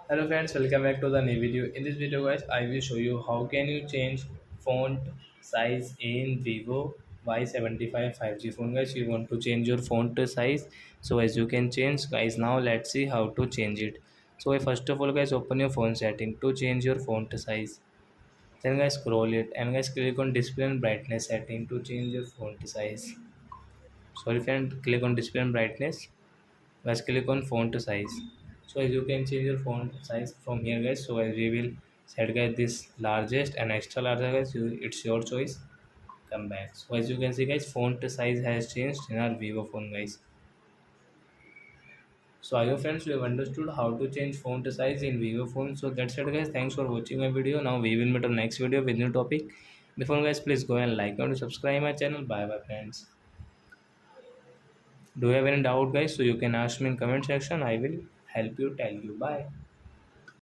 Hello friends, welcome back to the new video. In this video guys, I will show you how can you change font size in Vivo Y75 5G phone guys. You want to change your font size, so as you can change guys. Now let's see how to change it. So first of all guys, open your phone setting to change your font size. Then guys scroll it and guys click on display and brightness setting to change your font size. Sorry friend, click on display and brightness. Guys click on font size, so as you can change your font size from here guys. So as we will set guys this largest and extra large guys, it's your choice. Come back, so as you can see guys, font size has changed in our Vivo phone guys. So I hope friends you have understood how to change font size in Vivo phone. So that's it guys, thanks for watching my video. Now we will meet on next video with new topic. Before guys, please go and like and subscribe my channel. Bye bye friends. Do you have any doubt guys, so you can ask me in comment section. I will help you, tell you. Bye.